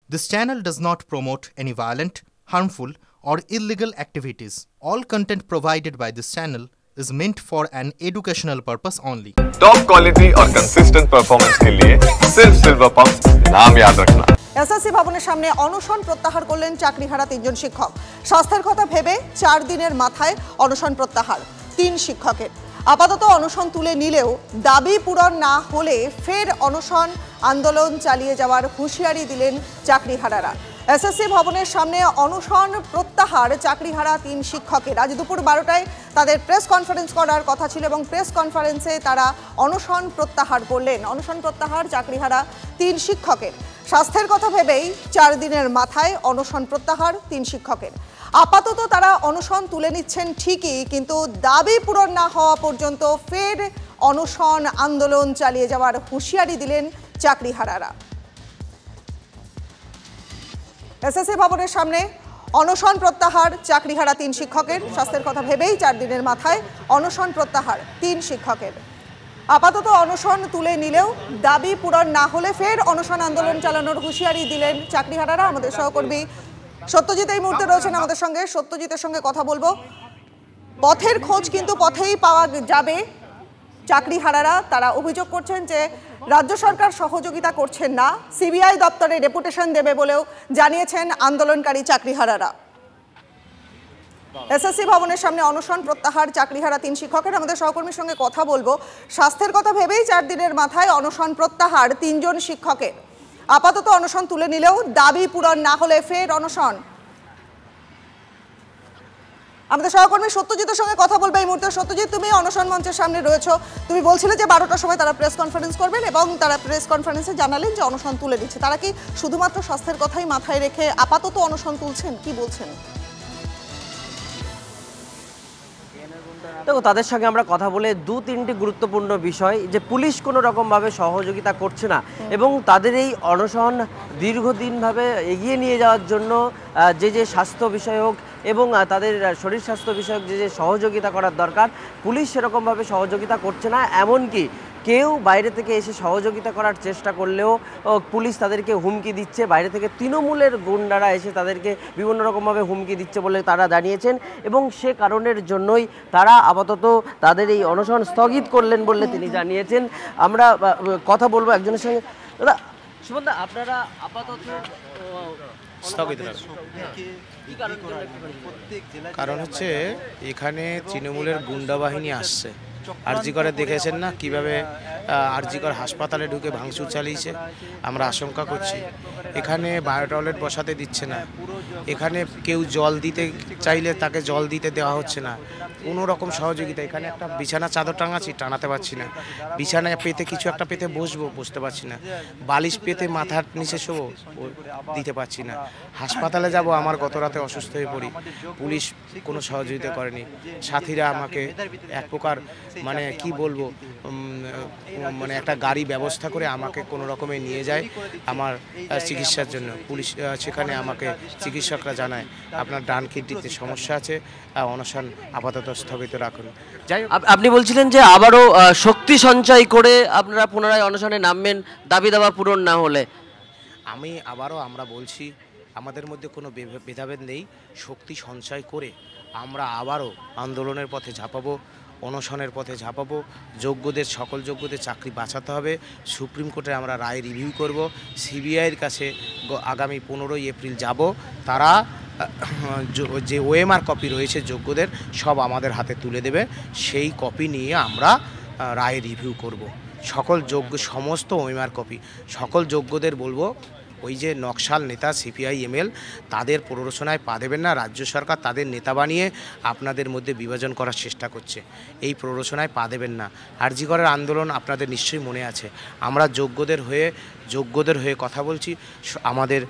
This channel does not promote any violent, harmful, or illegal activities. All content provided by this channel is meant for an educational purpose only. Top quality और consistent performance के लिए सिर्फ silver pump नाम याद रखना। SSC ভবনের সামনে অনশন প্রত্যাহার করলেন চাকরিহারা তিনজন শিক্ষক। স্বাস্থ্যের কথা ভেবে 4 দিনের মাথায় অনশন প্রত্যাহার 3 শিক্ষকের। আপাতত অনশন তুলে নিলেও দাবি পূরণ না হলে ফের অনশন আন্দোলন চালিয়ে যাওয়ার হুঁশিয়ারি দিলেন চাকরিহারারা। এসএসসি ভবনের সামনে অনশন প্রত্যাহার চাকরিহারা 3 শিক্ষকের। আজ দুপুর 12টায় তাদের প্রেস কনফারেন্স করার কথা ছিল এবং প্রেস কনফারেন্সে তারা অনশন প্রত্যাহার করলেন। অনশন প্রত্যাহার চাকরিহারা 3 শিক্ষকের। স্বাস্থ্যের কথা ভেবেই 4 দিনের মাথায় অনশন প্রত্যাহার 3 শিক্ষকের। আপাতত তারা অনশন তুলে নিচ্ছেন ঠিকই, কিন্তু দাবি পূরণ না হওয়া পর্যন্ত ফের অনশন আন্দোলন চালিয়ে যাওয়ার হুঁশিয়ারি দিলেন চাকরিহারারা। এসএসসি ভবনের সামনে অনশন প্রত্যাহার চাকরিহারা 3 শিক্ষকের। স্বাস্থ্যের কথা ভেবেই 4 দিনের মাথায় অনশন প্রত্যাহার 3 শিক্ষকের। আপাতত অনশন তুলে নিলেও দাবি পূরণ না হলে ফের অনশন আন্দোলন চালানোর হুঁশিয়ারি দিলেন চাকরিহারারা। আমাদের সহকর্মী সত্যজিৎ এই মুহূর্তে রয়েছেন আমাদের সঙ্গে। সত্যজিতের সঙ্গে কথা বলবো। পথের খোঁজ কিন্তু পথেই পাওয়া যাবে। চাকরিহারারা তারা অভিযোগ করছেন যে রাজ্য সরকার সহযোগিতা করছেন না, সিবিআই দপ্তরে ডেপুটেশন দেবে বলেও জানিয়েছেন আন্দোলনকারী চাকরিহারারা। এসএসসি ভবনের সামনে অনশন প্রত্যাহার চাকরিহারা 3 শিক্ষকের। আমাদের সহকর্মীর সঙ্গে কথা বলবো। স্বাস্থ্যের কথা ভেবেই 4 দিনের মাথায় অনশন প্রত্যাহার 3 জন শিক্ষকের। আপাতত অনশন তুলে নিলেও দাবি পূরণ না হলে ফের অনশন। আমাদের সহকর্মী সত্যজিতের সঙ্গে কথা বলবে এই মুহূর্তে। সত্যজিৎ, তুমি অনশন মঞ্চের সামনে রয়েছো। তুমি বলছিলে যে 12টার সময় তারা প্রেস কনফারেন্স করবেন এবং তারা প্রেস কনফারেন্সে জানালেন যে অনশন তুলে দিচ্ছে। তারা কি শুধুমাত্র স্বাস্থ্যের কথাই মাথায় রেখে আপাতত অনশন তুলছেন? কি বলছেন? দেখো, তাদের সঙ্গে আমরা কথা বলে 2-3টি গুরুত্বপূর্ণ বিষয়, যে পুলিশ কোনো রকমভাবে সহযোগিতা করছে না এবং তাদের এই অনশন দীর্ঘদিনভাবে এগিয়ে নিয়ে যাওয়ার জন্য যে স্বাস্থ্য বিষয়ক এবং তাদের শরীর স্বাস্থ্য বিষয়ক যে সহযোগিতা করার দরকার, পুলিশ সেরকমভাবে সহযোগিতা করছে না। এমনকি কেউ বাইরে থেকে এসে সহযোগিতা করার চেষ্টা করলেও পুলিশ তাদেরকে হুমকি দিচ্ছে। বাইরে থেকে তৃণমূলের গুন্ডারা এসে তাদেরকে বিভিন্ন রকমভাবে হুমকি দিচ্ছে বলে তারা জানিয়েছেন এবং সে কারণের জন্যই তারা আপাতত তাদের এই অনশন স্থগিত করলেন বলে তিনি জানিয়েছেন। আমরা কথা বলবো একজনের সঙ্গে। দাদা সুমনদা, আপনারা আপাতত স্থগিত কারণ হচ্ছে এখানে তৃণমূলের গুন্ডা বাহিনী আসছে। আরজিকরে দেখেছেন না কিভাবে আরজিকর হাসপাতালে ঢুকে ভাঙচুর চালিয়েছে। আমরা আশঙ্কা করছি এখানে বায়ো টয়লেট বসাতে দিচ্ছে না, এখানে কেউ জল দিতে চাইলে তাকে জল দিতে দেওয়া হচ্ছে না, কোনো রকম সহযোগিতা। এখানে একটা বিছানা চাদর টাঙাচ্ছি, টানাতে পারছি না, বিছানায় পেতে কিছু একটা পেতে বসতে পারছি না, বালিশ পেতে মাথার নিচে শোবো দিতে পারছি না, হাসপাতালে যাব আমার গত রাতে অসুস্থ হয়ে পড়ি, পুলিশ কোনো সহযোগিতা করেনি। সাথীরা আমাকে এক প্রকার মানে কি বলবো, মানে একটা গাড়ি ব্যবস্থা করে আমাকে কোনো রকমে নিয়ে যায় আমার চিকিৎসার জন্য। পুলিশ সেখানে আমাকে চিকিৎসকরা জানায় আপনার ডান কিডনিতে সমস্যা আছে, অনশন আপাতত স্থগিত রাখুন। যাই হোক, আপনি বলছিলেন যে আবারও শক্তি সঞ্চয় করে আপনারা পুনরায় অনশনে নামবেন দাবি দাবা পূরণ না হলে। আমরা বলছি আমাদের মধ্যে কোনো ভেদাভেদ নেই। শক্তি সঞ্চয় করে আমরা আবারও আন্দোলনের পথে ঝাঁপাবো, অনশনের পথে ঝাঁপাবো। সকল যোগ্যদের চাকরি বাঁচাতে হবে। সুপ্রিম কোর্টে আমরা রায় রিভিউ করব। সিবিআইয়ের কাছে আগামী 15ই এপ্রিল যাব। তারা যে ওএমআর কপি রয়েছে যোগ্যদের সব আমাদের হাতে তুলে দেবে। সেই কপি নিয়ে আমরা রায় রিভিউ করব। সমস্ত ওএমআর কপি সকল যোগ্যদের বলবো, ওই যে নকশাল নেতা সিপিআই এমএল তাদের প্ররোচনায় পা দেবেন না। রাজ্য সরকার তাদের নেতা বানিয়ে আপনাদের মধ্যে বিভাজন করার চেষ্টা করছে, এই প্ররোচনায় পা দেবেন না। আরজিকরের আন্দোলন আপনাদের নিশ্চয়ই মনে আছে। আমরা যোগ্যদের হয়ে কথা বলছি। আমাদের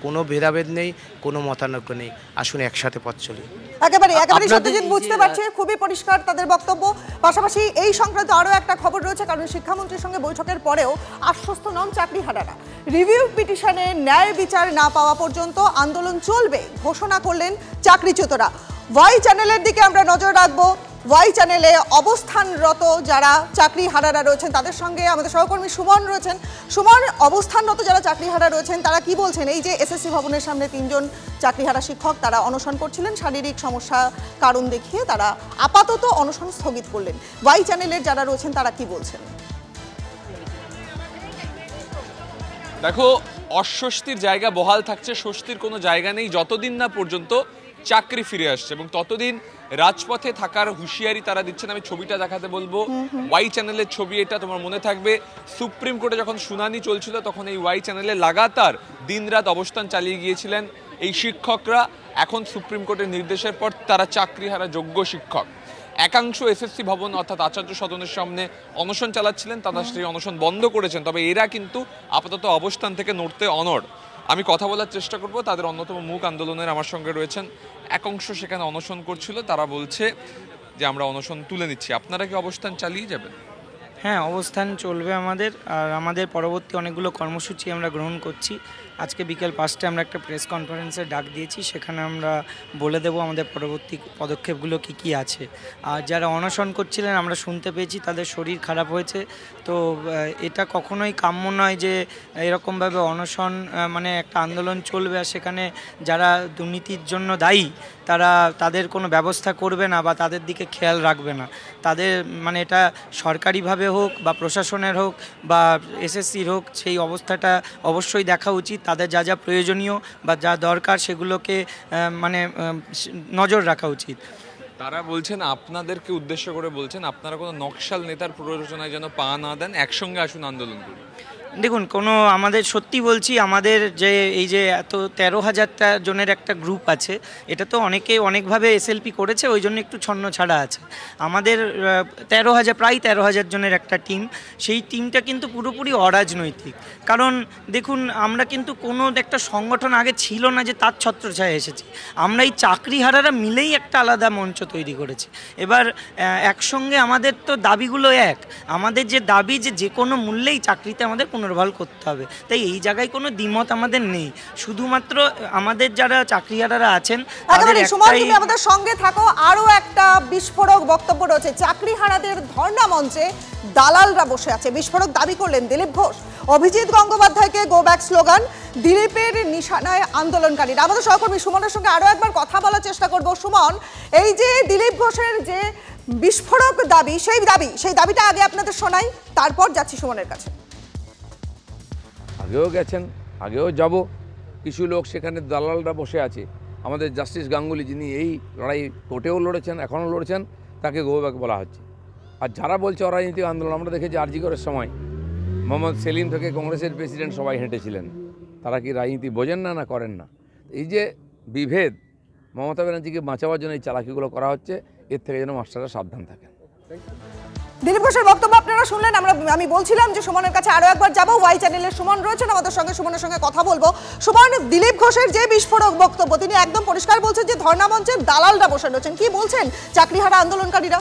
কোনো ভেদাভেদ নেই, কোনো মতানৈক্য নেই। আসুন একসাথে পথ চলি। একেবারে সত্যজিৎ বুঝতে পারছে, খুবই পরিষ্কার তাদের বক্তব্য। পাশাপাশি এই সংক্রান্ত আরও একটা খবর রয়েছে, কারণ শিক্ষামন্ত্রীর সঙ্গে বৈঠকের পরেও আশ্বস্ত নন চাকরিহারারা। রিভিউ পিটিশনে ন্যায় বিচার না পাওয়া পর্যন্ত আন্দোলন চলবে ঘোষণা করলেন চাকরিচ্যুতরা। ওয়াই চ্যানেলের দিকে আমরা নজর রাখবো। ওয়াই চ্যানেলে অবস্থানরত যারা চাকরিহারারা রয়েছেন তাদের সঙ্গে আমাদের সহকর্মী সুমন রয়েছেন। সুমন, অবস্থানরত যারা চাকরিহারা রয়েছেন তারা কি বলছেন? এই যে এসএসসি ভবনের সামনে 3 জন চাকরিহারা শিক্ষক তারা অনশন করছিলেন, শারীরিক সমস্যা কারণ দেখিয়ে তারা আপাতত অনশন স্থগিত করলেন। ওয়াই চ্যানেলের যারা রয়েছেন তারা কি বলছেন? দেখো, অস্বস্তির জায়গা বহাল থাকছে, স্বস্তির কোনো জায়গা নেই যতদিন না পর্যন্ত চাকরি ফিরে আসছে, এবং ততদিন রাজপথে থাকার হুঁশিয়ারি তারা দিচ্ছেন। আমি ছবিটা দেখাতে বলবো, ওয়াই চ্যানেলের ছবি এটা, তোমার মনে থাকবে সুপ্রিম কোর্টে যখন শুনানি চলছিল তখন এই ওয়াই চ্যানেলে লাগাতার দিনরাত অবস্থান চালিয়ে গিয়েছিলেন এই শিক্ষকরা। এখন সুপ্রিম কোর্টের নির্দেশের পর তারা চাকরিহারা যোগ্য শিক্ষক। একাংশ এসএসসি ভবন অর্থাৎ আচার্য সদনের সামনে অনশন চালাচ্ছিলেন, তারা সেই অনশন বন্ধ করেছেন, তবে এরা কিন্তু আপাতত অবস্থান থেকে নড়তে অনড়। আমি কথা বলার চেষ্টা করব, তাদের অন্যতম মুখ আন্দোলনের আমার সঙ্গে রয়েছেন। একাংশ সেখানে অনশন করছিল, তারা বলছে যে আমরা অনশন তুলে নিচ্ছি। আপনারা কি অবস্থান চালিয়ে যাবেন? হ্যাঁ, অবস্থান চলবে আমাদের, আর আমাদের পরবর্তী অনেকগুলো কর্মসূচি আমরা গ্রহণ করছি। আজকে বিকেল 5টায় আমরা একটা প্রেস কনফারেন্সের ডাক দিয়েছি, সেখানে আমরা বলে দেব আমাদের পরবর্তী পদক্ষেপগুলো কি কি আছে। আর যারা অনশন করছিলেন আমরা শুনতে পেয়েছি তাদের শরীর খারাপ হয়েছে, তো এটা কখনোই কাম্য নয় যে এরকমভাবে অনশন মানে একটা আন্দোলন চলবে আর সেখানে যারা দুর্নীতির জন্য দায়ী তারা তাদের কোনো ব্যবস্থা করবে না বা তাদের দিকে খেয়াল রাখবে না। তাদের মানে এটা সরকারিভাবে হোক বা প্রশাসনের হোক বা এসএসসির হোক, সেই অবস্থাটা অবশ্যই দেখা উচিত। তাদের যা যা প্রয়োজনীয় বা যা দরকার সেগুলোকে মানে নজর রাখা উচিত। তারা বলছেন, আপনাদেরকে উদ্দেশ্য করে বলছেন, আপনারা কোনো নকশাল নেতার প্ররোচনায় যেন পা না দেন, একসঙ্গে আসুন আন্দোলন করি। দেখুন, কোনো আমাদের সত্যি বলছি, আমাদের যে এই যে এত 13,000টা জনের একটা গ্রুপ আছে, এটা তো অনেকে অনেকভাবে এসএলপি করেছে, ওই জন্য একটু ছন্ন ছাড়া আছে। আমাদের 13,000 প্রায় 13,000 জনের একটা টিম, সেই টিমটা কিন্তু পুরোপুরি অরাজনৈতিক। কারণ দেখুন, আমরা কিন্তু কোনো একটা সংগঠন আগে ছিল না যে তার ছত্রছায়ায় এসেছি। আমরা এই চাকরিহারারা মিলেই একটা আলাদা মঞ্চ তৈরি করেছি। এবার একসঙ্গে আমাদের তো দাবিগুলো এক, আমাদের যে দাবি যে কোনো মূল্যেই চাকরিতে আমাদের পুনর্বহাল করতে হবে। তাই এই জায়গায় কোনো দ্বিমত আমাদের নেই, শুধুমাত্র আমাদের যারা চাকরিহারারা আছেন তাদের একটাই। আমাদের সঙ্গে থাকো, আরো একটা বিস্ফোরক বক্তব্য রয়েছে। চাকরিহারাদের ধর্ণা মঞ্চে দালালরা বসে আছে, বিস্ফোরক দাবি করলেন দিলীপ ঘোষ। অভিজিৎ গঙ্গোপাধ্যায়কে গো ব্যাক স্লোগান, দিলীপের নিশানায় আন্দোলনকারীরা। আমাদের সহকর্মী সুমনের সঙ্গে আরো একবার কথা বলার চেষ্টা করব। সুমন, এই যে দিলীপ ঘোষের যে বিস্ফোরক দাবি, সেই দাবিটা আগে আপনাদের শোনাই, তারপর যাচ্ছি সুমনের কাছে। আগেও গেছেন, আগেও যাব। কিছু লোক সেখানে দালালরা বসে আছে। আমাদের জাস্টিস গাঙ্গুলি, যিনি এই লড়াই কোর্টেও লড়েছেন, এখনও লড়ছেন, তাকে গো ব্যাক বলা হচ্ছে। আর যারা বলছে অরাজনৈতিক আন্দোলন, আমরা দেখেছি আরজি করের সময় মোহাম্মদ সেলিম থেকে কংগ্রেসের প্রেসিডেন্ট সবাই হেঁটেছিলেন। তারা কি রাজনীতি বোঝেন না, না করেন না? এই যে বিভেদ, মমতা ব্যানার্জিকে বাঁচাবার জন্য এই চালাকিগুলো করা হচ্ছে, এর থেকে যেন মাস্টাররা সাবধান থাকেন। দিলীপ ঘোষের বক্তব্য আপনারা শুনলেন। আমি বলছিলাম যে সুমনের কাছে আরো একবার যাব। ওয়াই চ্যানেলের সুমন রয়েছেন আমাদের সঙ্গে, সুমনের সঙ্গে কথা বলবো। সুমন, দিলীপ ঘোষের যে বিস্ফোরক বক্তব্য, তিনি একদম পরিষ্কার বলছেন যে ধর্ণা মঞ্চের দালালরা বসে রয়েছেন। কি বলছেন চাকরিহারা আন্দোলনকারীরা?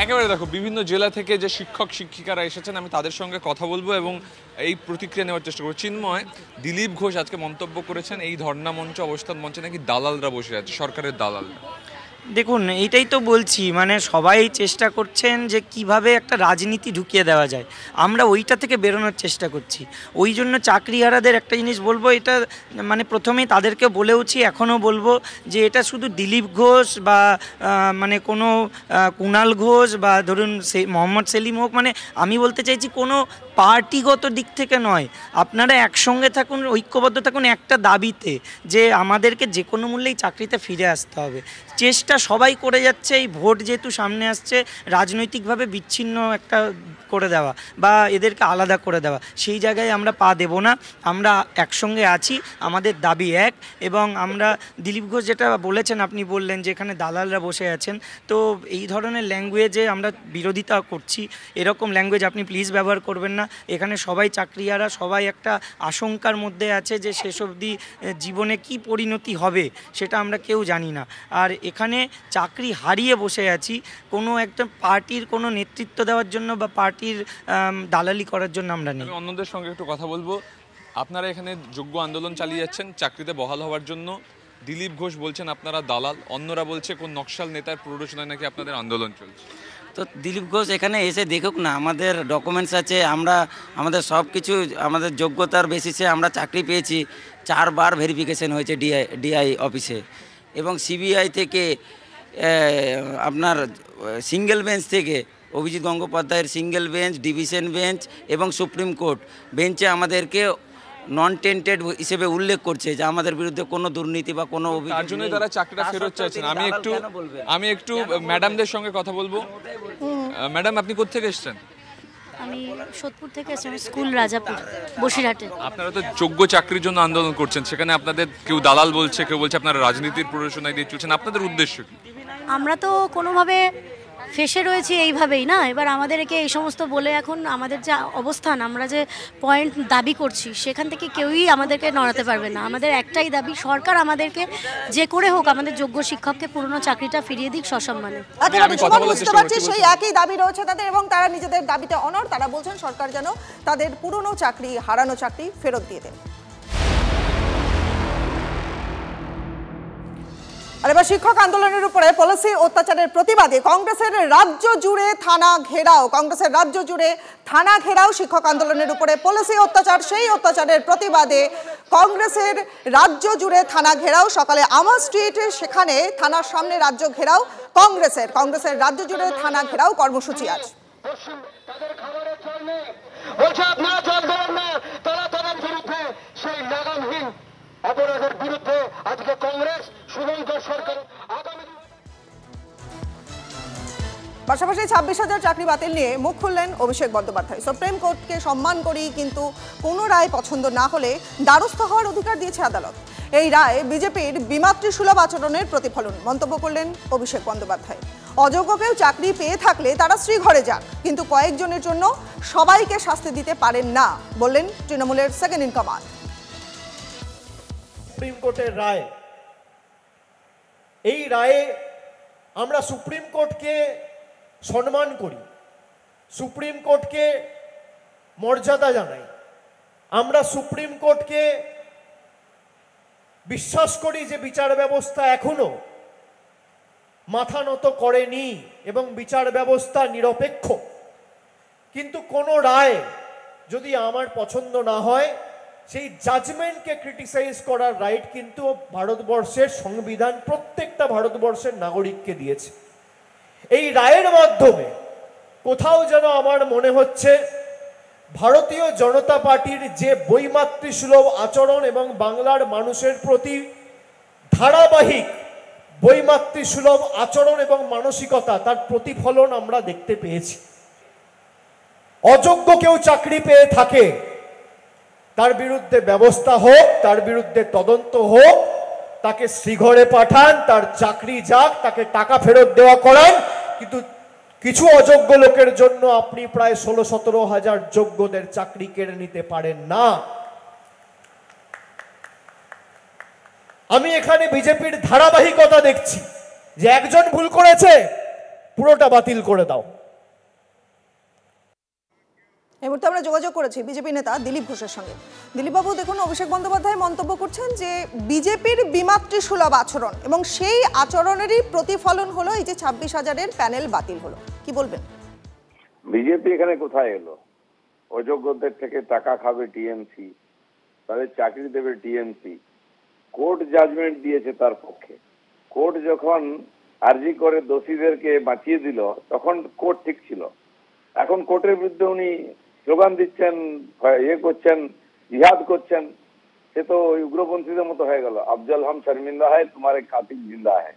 একেবারে দেখো, বিভিন্ন জেলা থেকে যে শিক্ষক শিক্ষিকারা এসেছেন, আমি তাদের সঙ্গে কথা বলবো এবং এই প্রতিক্রিয়া নেওয়ার চেষ্টা করবো। চিন্ময়, দিলীপ ঘোষ আজকে মন্তব্য করেছেন এই ধর্ণা মঞ্চ, অবস্থান মঞ্চে নাকি দালালরা বসে আছে, সরকারের দালালরা। দেখুন, এইটাই তো বলছি, মানে সবাই চেষ্টা করছেন যে কিভাবে একটা রাজনীতি ঢুকিয়ে দেওয়া যায়। আমরা ওইটা থেকে বেরোনোর চেষ্টা করছি। ওই জন্য চাকরিহারাদের একটা জিনিস বলবো, এটা মানে প্রথমেই তাদেরকে বলেওছি, এখনও বলবো যে এটা শুধু দিলীপ ঘোষ বা মানে কোনো কুণাল ঘোষ বা ধরুন মোহাম্মদ সেলিম হোক, মানে আমি বলতে চাইছি কোনো পার্টিগত দিক থেকে নয়। আপনারা একসঙ্গে থাকুন, ঐক্যবদ্ধ থাকুন একটা দাবিতে, যে আমাদেরকে যে কোনো মূল্যেই চাকরিতে ফিরে আসতে হবে। চেষ্টা সবাই করে যাচ্ছে, এই ভোট যেহেতু সামনে আসছে, রাজনৈতিকভাবে বিচ্ছিন্ন একটা করে দেওয়া বা এদেরকে আলাদা করে দেওয়া, সেই জায়গায় আমরা পা দেব না। আমরা একসঙ্গে আছি, আমাদের দাবি এক। এবং আমরা দিলীপ ঘোষ যেটা বলেছেন, আপনি বললেন যে এখানে দালালরা বসে আছেন, তো এই ধরনের ল্যাঙ্গুয়েজে আমরা বিরোধিতা করছি। এরকম ল্যাঙ্গুয়েজ আপনি প্লিজ ব্যবহার করবেন না। এখানে সবাই চাকরিহারা, সবাই একটা আশঙ্কার মধ্যে আছে যে শেষ অবধি জীবনে কি পরিণতি হবে সেটা আমরা কেউ জানি না। আর এখানে চাকরি হারিয়ে বসে আছি কোনো একটা পার্টির কোনো নেতৃত্ব দেওয়ার জন্য বা পার্টির দালালি করার জন্য আমরা নেই। অন্যদের সঙ্গে একটু কথা বলবো। আপনারা এখানে যোগ্য আন্দোলন চালিয়ে যাচ্ছেন চাকরিতে বহাল হওয়ার জন্য, দিলীপ ঘোষ বলছেন আপনারা দালাল, অন্যরা বলছে কোন নকশাল নেতার প্ররোচনায় নাকি আপনাদের আন্দোলন চলছে। তো দিলীপ ঘোষ এখানে এসে দেখুক না, আমাদের ডকুমেন্টস আছে, আমরা আমাদের সব কিছু আমাদের যোগ্যতার বেসিসে আমরা চাকরি পেয়েছি, 4 বার ভেরিফিকেশন হয়েছে ডিআই অফিসে, এবং সিবিআই থেকে আপনার সিঙ্গেল বেঞ্চ থেকে অভিজিৎ গঙ্গোপাধ্যায়ের সিঙ্গেল বেঞ্চ, ডিভিশন বেঞ্চ এবং সুপ্রিম কোর্ট বেঞ্চে আমাদেরকে নন টেন্টেড হিসেবে উল্লেখ করছে যে আমাদের বিরুদ্ধে কোনো দুর্নীতি বা কোনো অভিযোগ, তার জন্যই তারা চাকরিটা ফেরত চাইছেন। আমি একটু ম্যাডামদের সঙ্গে কথা বলবো। ম্যাডাম, আপনি কোথা থেকে এসেছেন? আমি সোদপুর থেকে এসেছি, স্কুল রাজাপুর বসিরহাটে। আপনারা তো যোগ্য চাকরির জন্য আন্দোলন করছেন, সেখানে আপনাদের কেউ দালাল বলছে, কেউ বলছে আপনারা রাজনীতির প্ররোচনায় দিয়ে চলছেন, আপনাদের উদ্দেশ্য কি? আমরা তো কোনোভাবে ফেসে রয়েছি এইভাবেই না, এবার আমাদেরকে এই সমস্ত বলে এখন আমাদের যে অবস্থান, আমরা যে পয়েন্ট দাবি করছি সেখান থেকে কেউই আমাদেরকে নড়াতে পারবে না। আমাদের একটাই দাবি, সরকার আমাদেরকে যে করে হোক আমাদের যোগ্য শিক্ষককে পুরনো চাকরিটা ফিরিয়ে দিক সসম্মানে। সেই একই দাবি রয়েছে তাদের এবং তারা নিজেদের দাবিতে অনড়। তারা বলছেন সরকার যেন তাদের পুরনো চাকরি, হারানো চাকরি ফেরত দিয়ে দেন। আর এবার শিক্ষক আন্দোলনের উপরে পলিসি অত্যাচারের প্রতিবাদে কংগ্রেসের রাজ্য জুড়ে থানা ঘেরাও শিক্ষক আন্দোলনের উপরে পলিসি অত্যাচার, সেই অত্যাচারের প্রতিবাদে কংগ্রেসের রাজ্য জুড়ে থানা ঘেরাও। সকালে আমা স্ট্রিট, সেখানে থানার সামনে রাজ্য ঘেরাও কংগ্রেসের রাজ্য জুড়ে থানা ঘেরাও কর্মসূচি আজ। অপরাধের বিরুদ্ধে আজকে কংগ্রেস শুভঙ্কর সরকার আগামী পাশাপাশি 26,000 চাকরি বাতিল নিয়ে মুখ খুললেন অভিষেক বন্দ্যোপাধ্যায়। সুপ্রিম কোর্টকে সম্মান করি, কিন্তু কোনো রায় পছন্দ না হলে দ্বারস্থ হওয়ার অধিকার দিয়েছে আদালত। এই রায় বিজেপির বিমাতৃসুলভ আচরণের প্রতিফলন মন্তব্য করলেন অভিষেক বন্দ্যোপাধ্যায়। অযোগ্য কেউ চাকরি পেয়ে থাকলে তারা শ্রীঘরে যাক, কিন্তু কয়েকজনের জন্য সবাইকে শাস্তি দিতে পারেন না, বললেন তৃণমূলের সেকেন্ড ইন কমান্ড। সুপ্রিম কোর্টের রায়, এই রায়ে আমরা সুপ্রিম কোর্টকে সম্মান করি, সুপ্রিম কোর্টকে মর্যাদা জানাই, আমরা সুপ্রিম কোর্টকে বিশ্বাস করি যে বিচার ব্যবস্থা এখনো মাথা নত করেনি এবং বিচার ব্যবস্থা নিরপেক্ষ। কিন্তু কোনো রায় যদি আমার পছন্দ না হয়, সেই জাজমেন্টকে ক্রিটিসাইজ করার রাইট কিন্তু ভারতবর্ষের সংবিধান প্রত্যেকটা ভারতবর্ষের নাগরিককে দিয়েছে। এই রায়ের মাধ্যমে কোথাও যেন আমার মনে হচ্ছে ভারতীয় জনতা পার্টির যে বৈমাতৃসুলভ আচরণ এবং বাংলার মানুষের প্রতি ধারাবাহিক বৈমাতৃসুলভ আচরণ এবং মানসিকতা, তার প্রতিফলন আমরা দেখতে পেয়েছি। অযোগ্য কেউ চাকরি পেয়ে থাকে, তার বিরুদ্ধে ব্যবস্থা হোক, তার বিরুদ্ধে তদন্ত হোক, তাকে শ্রীঘরে পাঠান, তার চাকরি যাক, তাকে টাকা ফেরত দেওয়া করান। কিন্তু কিছু অযোগ্য লোকের জন্য আপনি প্রায় 16-17 হাজার যোগ্যদের চাকরি কেড়ে নিতে পারেন না। আমি এখানে বিজেপির ধারাবাহিকতা দেখছি যে একজন ভুল করেছে, পুরোটা বাতিল করে দাও। এই মুহূর্তে আমরা যোগাযোগ করেছি বিজেপি নেতা দিলীপ ঘোষের সঙ্গে। দিলীপবাবু, দেখুন, অভিষেক বন্দ্যোপাধ্যায় মন্তব্য করছেন যে বিজেপির বিমাতৃসুলভ আচরণ এবং সেই আচরণেরই প্রতিফলন হলো এই যে 26,000-এর প্যানেল বাতিল হলো। কি বলবেন? বিজেপি এখানে কোথায় এলো? অযোগ্যদের থেকে টাকা খাবে টিএমসি, তাদের চাকরি দেবে টিএমসি। কোর্ট জাজমেন্ট দিয়েছে তার পক্ষে। কোর্ট যখন আর্জি করে দোষীদেরকে বাঁচিয়ে দিল, তখন কোর্ট ঠিক ছিল। এখন কোর্টের বিরুদ্ধে উনি স্লোগান দিচ্ছেন, করছেন, জিহাদ করছেন, সে তো ওই উগ্রপন্থীদের মতো হয়ে গেল। আফজল হাম শর্মিন্দা হয়, তোমার এক কাতিল জিন্দা হয়।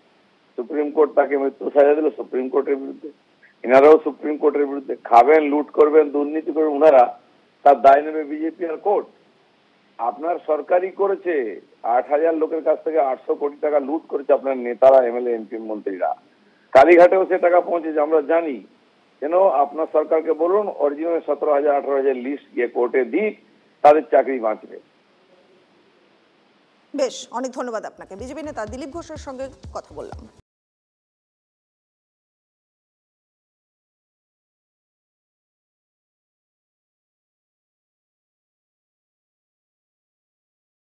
সুপ্রিম কোর্ট তাকে মৃত্যু সাজা দিল সুপ্রিম কোর্টের বিরুদ্ধে। এনারাও সুপ্রিম কোর্টের বিরুদ্ধে। খাবেন, লুট করবেন, দুর্নীতি করবেন ওনারা, তার দায় নেবে বিজেপি আর কোর্ট। আপনার সরকারই করেছে। 8,000 লোকের কাছ থেকে 800 কোটি টাকা লুট করেছে আপনার নেতারা, এমএলএ, এমপি, মন্ত্রীরা। কালীঘাটেও সে টাকা পৌঁছেছে, আমরা জানি। কেন আপনার সরকারকে বলুন অরিজিনাল 17,000 18,000 লিস্ট গিয়ে কোর্টে দিক, তাদের চাকরি বাঁচবে। বেশ, অনেক ধন্যবাদ আপনাকে। বিজেপি নেতা দিলীপ ঘোষের সঙ্গে কথা বললাম।